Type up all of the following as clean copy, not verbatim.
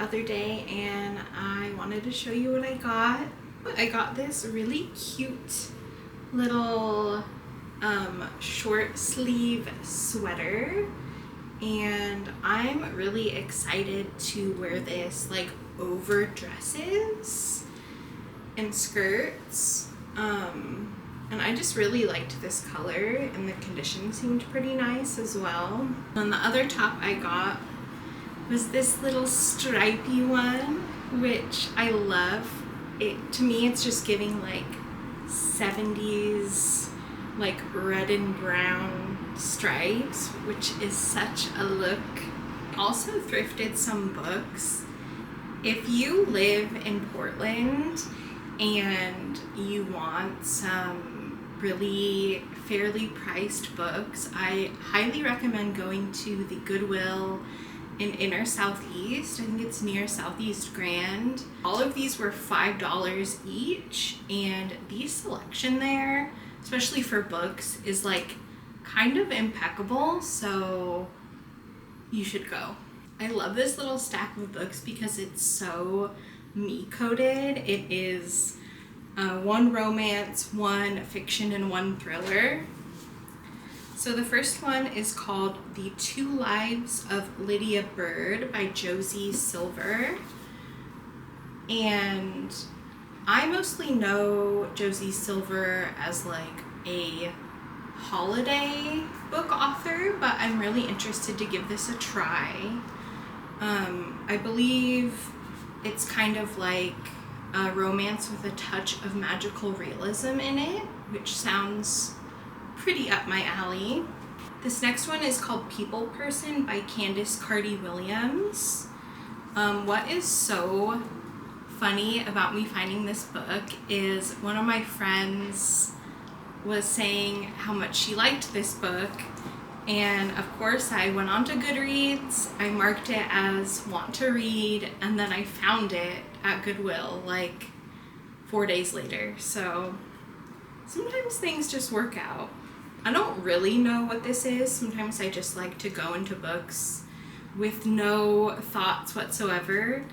other day and I wanted to show you what I got. I got this really cute little short sleeve sweater, and I'm really excited to wear this like over dresses and skirts. And I just really liked this color, and the condition seemed pretty nice as well. And the other top I got was this little stripy one, which I love. To me, it's just giving like 70s, like red and brown stripes, which is such a look. Also thrifted some books. If you live in Portland and you want some really fairly priced books, I highly recommend going to the Goodwill in Inner Southeast. I think it's near Southeast Grand. All of these were $5 each, and the selection there, especially for books, is like kind of impeccable, so you should go. I love this little stack of books because it's so me-coded. It is one romance, one fiction, and one thriller. So the first one is called The Two Lives of Lydia Bird by Josie Silver. And I mostly know Josie Silver as like a holiday book author, but I'm really interested to give this a try. I believe it's kind of like a romance with a touch of magical realism in it, which sounds pretty up my alley. This next one is called People Person by Candice Carty-Williams. What is so funny about me finding this book is one of my friends was saying how much she liked this book, and of course I went on to Goodreads, I marked it as want to read, and then I found it at Goodwill like 4 days later. So sometimes things just work out. I don't really know what this is. Sometimes I just like to go into books with no thoughts whatsoever.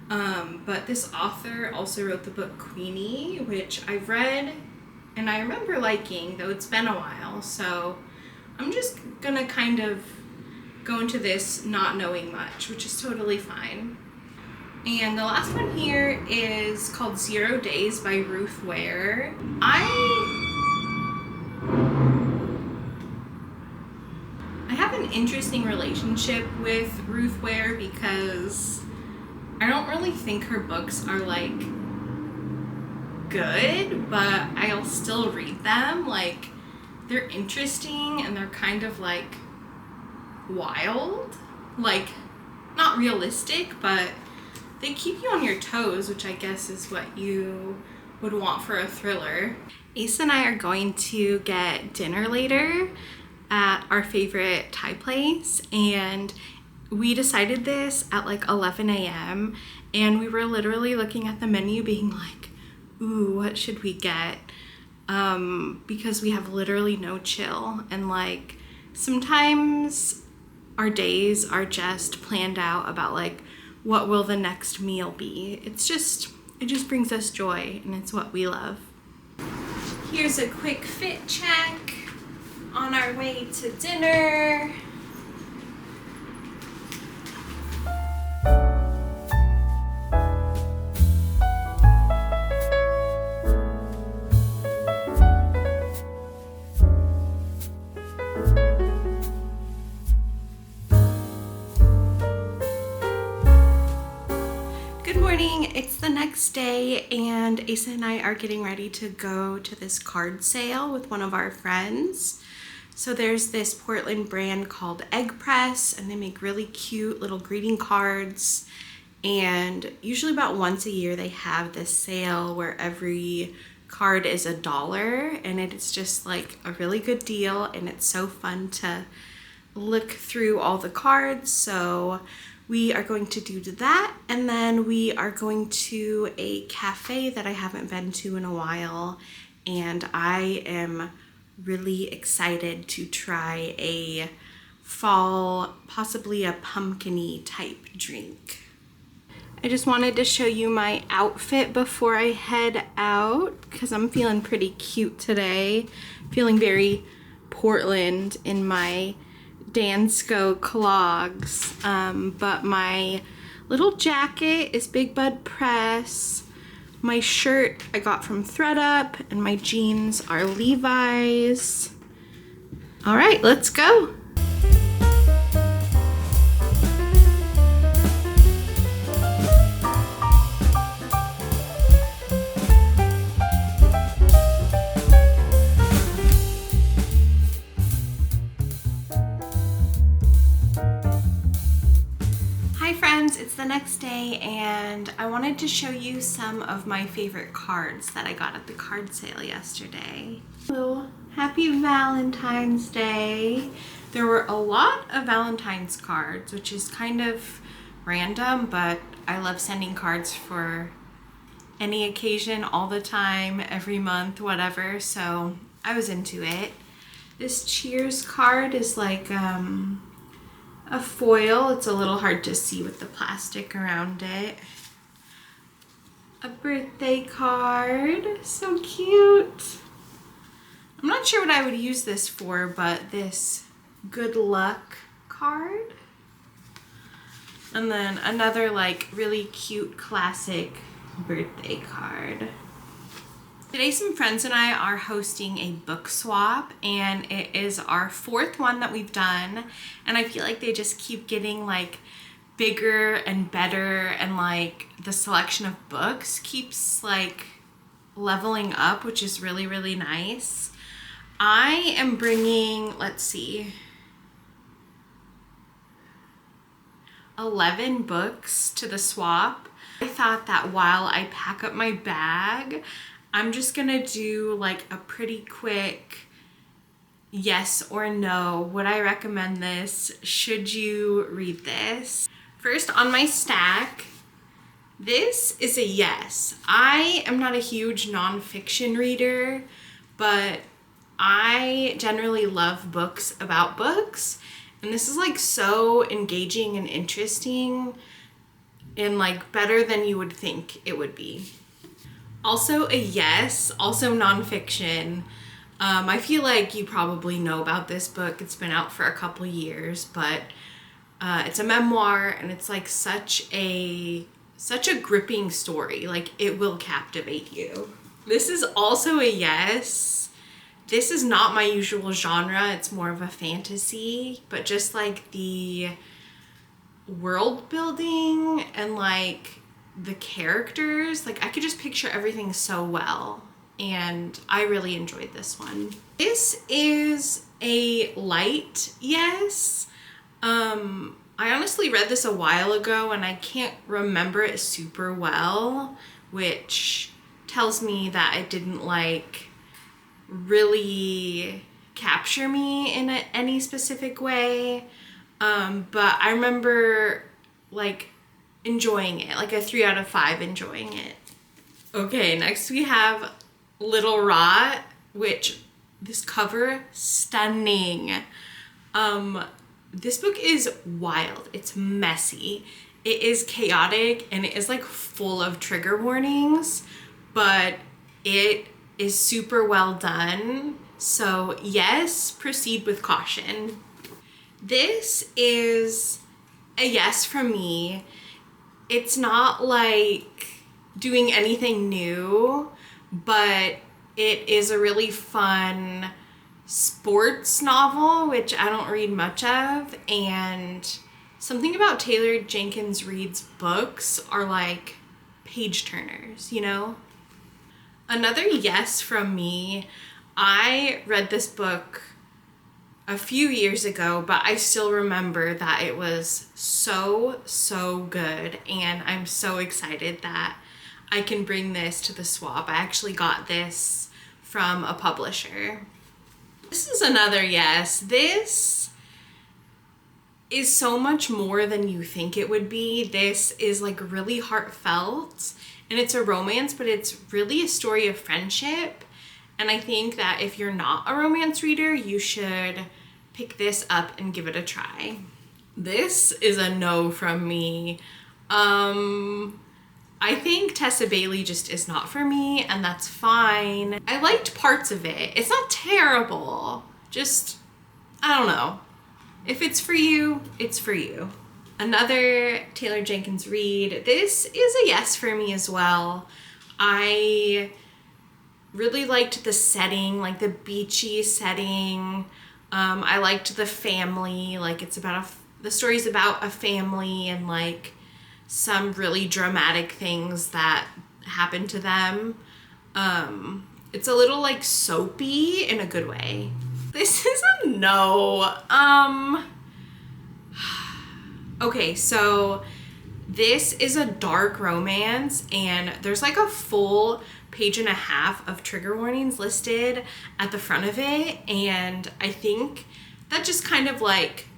But this author also wrote the book Queenie, which I've read and I remember liking, though it's been a while. So I'm just gonna kind of go into this not knowing much, which is totally fine. And the last one here is called 0 Days by Ruth Ware. I have an interesting relationship with Ruth Ware because I don't really think her books are like good, but I'll still read them. Like, they're interesting and they're kind of like wild, like not realistic, but they keep you on your toes, which I guess is what you would want for a thriller. Ace and I are going to get dinner later at our favorite Thai place, and we decided this at like 11 a.m. and we were literally looking at the menu being like, ooh, what should we get? Because we have literally no chill, and like sometimes our days are just planned out about like what will the next meal be. It just brings us joy, and it's what we love. Here's a quick fit check on our way to dinner. It's the next day, and Asa and I are getting ready to go to this card sale with one of our friends. So there's this Portland brand called Egg Press, and they make really cute little greeting cards. And usually about once a year they have this sale where every card is $1, and it's just like a really good deal, and it's so fun to look through all the cards. So we are going to do that, and then we are going to a cafe that I haven't been to in a while, and I am really excited to try a fall, possibly a pumpkin-y type drink. I just wanted to show you my outfit before I head out because I'm feeling pretty cute today. Feeling very Portland in my Dansko clogs. But my little jacket is Big Bud Press. My shirt I got from thredUP, and my jeans are Levi's. All right, let's go. It's the next day and I wanted to show you some of my favorite cards that I got at the card sale yesterday. So happy Valentine's Day. There were a lot of Valentine's cards, which is kind of random, but I love sending cards for any occasion, all the time, every month, whatever. So I was into it. This Cheers card is like a foil. It's a little hard to see with the plastic around it. A birthday card, so cute. I'm not sure what I would use this for, but this good luck card. And then another like really cute classic birthday card. Today some friends and I are hosting a book swap, and it is our 4th one that we've done, and I feel like they just keep getting like bigger and better, and like the selection of books keeps like leveling up, which is really, really nice. I am bringing, let's see, 11 books to the swap. I thought that while I pack up my bag, I'm just gonna do like a pretty quick yes or no. Would I recommend this? Should you read this? First, on my stack, this is a yes. I am not a huge nonfiction reader, but I generally love books about books. And this is like so engaging and interesting and like better than you would think it would be. Also a yes, also nonfiction. I feel like you probably know about this book. It's been out for a couple years, but it's a memoir, and it's like such a gripping story. Like it will captivate you. This is also a yes. This is not my usual genre. It's more of a fantasy, but just like the world building and like the characters, like I could just picture everything so well, and I really enjoyed this one. This is a light yes. I honestly read this a while ago and I can't remember it super well, which tells me that it didn't like really capture me in any specific way, but I remember like enjoying it, like a 3 out of 5 enjoying it. Okay, next we have Little Rot, which this cover, stunning. This book is wild. It's messy. It is chaotic, and it is like full of trigger warnings, but it is super well done. So yes, proceed with caution. This is a yes from me. It's not like doing anything new, but it is a really fun sports novel, which I don't read much of, and something about Taylor Jenkins Reid's books are like page turners, you know? Another yes from me. I read this book a few years ago, but I still remember that it was so good, and I'm so excited that I can bring this to the swap. I actually got this from a publisher. This is another yes. This is so much more than you think it would be. This is like really heartfelt, and it's a romance, but it's really a story of friendship. And I think that if you're not a romance reader, you should pick this up and give it a try. This is a no from me. I think Tessa Bailey just is not for me, and that's fine. I liked parts of it. It's not terrible. Just, I don't know. If it's for you, it's for you. Another Taylor Jenkins read. This is a yes for me as well. I really liked the setting, like the beachy setting. I liked the family, like it's about the story's about a family and like some really dramatic things that happen to them. It's a little like soapy in a good way. This is a no. Okay, so this is a dark romance and there's like a full page and a half of trigger warnings listed at the front of it, and I think that just kind of like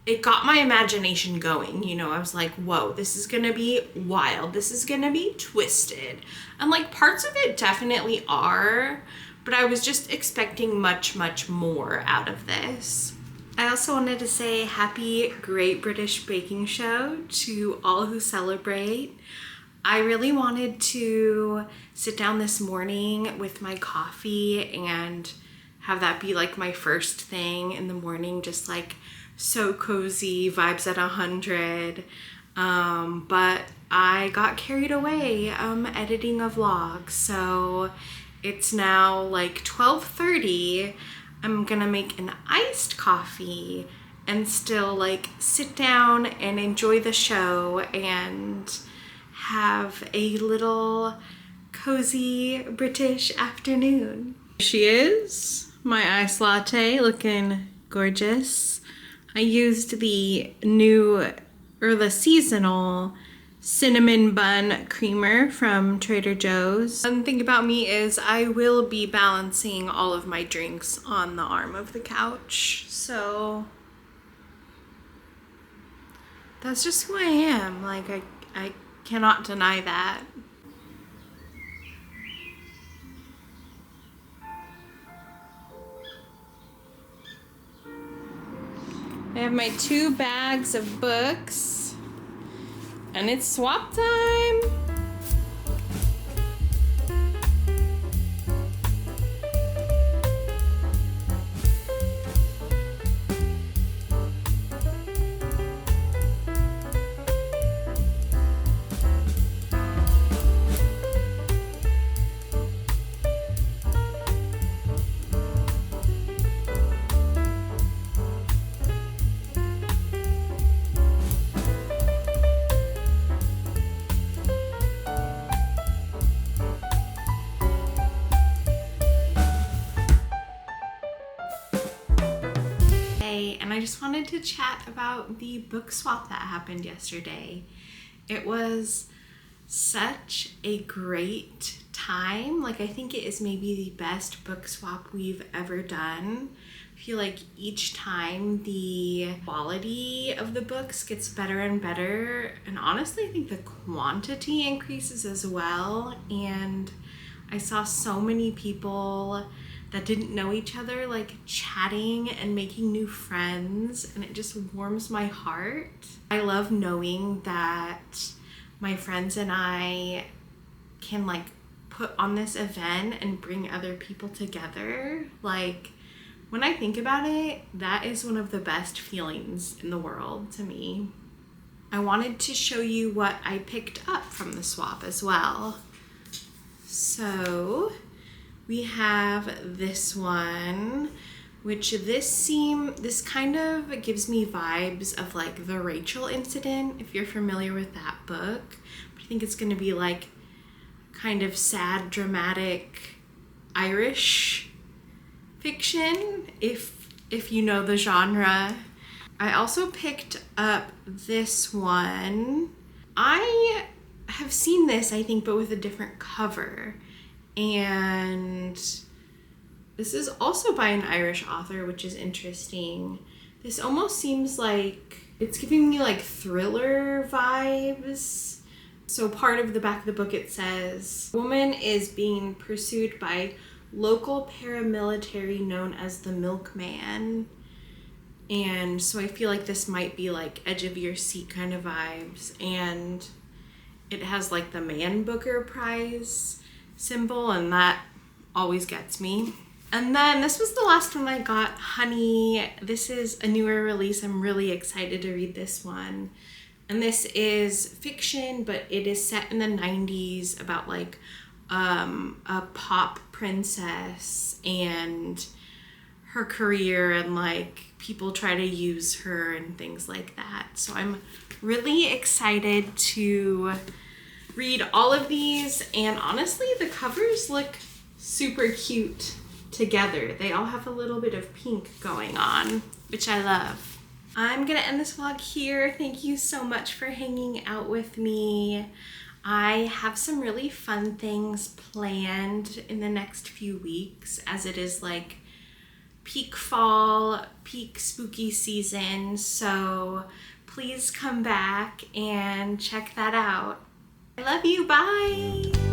it got my imagination going, you know. I was like, whoa, this is gonna be wild, this is gonna be twisted, and like parts of it definitely are, but I was just expecting much more out of this. I also wanted to say happy Great British Baking Show to all who celebrate. I really wanted to sit down this morning with my coffee and have that be like my first thing in the morning, just like so cozy, vibes at 100. But I got carried away editing a vlog, so it's now like 12:30. I'm gonna make an iced coffee and still like sit down and enjoy the show and have a little cozy British afternoon. She is, my iced latte, looking gorgeous. I used the the seasonal cinnamon bun creamer from Trader Joe's. One thing about me is I will be balancing all of my drinks on the arm of the couch, so that's just who I am. Like I cannot deny that. I have my 2 bags of books. And it's swap time! And I just wanted to chat about the book swap that happened yesterday. It was such a great time. Like, I think it is maybe the best book swap we've ever done. I feel like each time the quality of the books gets better and better, and honestly I think the quantity increases as well. And I saw so many people that didn't know each other like chatting and making new friends, and it just warms my heart. I love knowing that my friends and I can like put on this event and bring other people together. Like, when I think about it, that is one of the best feelings in the world to me. I wanted to show you what I picked up from the swap as well. So we have this one, which this kind of gives me vibes of like the Rachel Incident, if you're familiar with that book. But I think it's gonna be like kind of sad, dramatic Irish fiction, if you know the genre. I also picked up this one. I have seen this, I think, but with a different cover. And this is also by an Irish author, which is interesting. This almost seems like it's giving me like thriller vibes. So part of the back of the book, it says, a woman is being pursued by local paramilitary known as the Milkman. And so I feel like this might be like edge of your seat kind of vibes. And it has like the Man Booker Prize symbol, and that always gets me. And then this was the last one I got, Honey. This is a newer release. I'm really excited to read this one. And this is fiction, but it is set in the 90s about like a pop princess and her career, and like people try to use her and things like that. So I'm really excited to read all of these, and honestly the covers look super cute together. They all have a little bit of pink going on, which I love. I'm gonna end this vlog here. Thank you so much for hanging out with me. I have some really fun things planned in the next few weeks, as it is like peak fall, peak spooky season. So please come back and check that out. I love you, bye.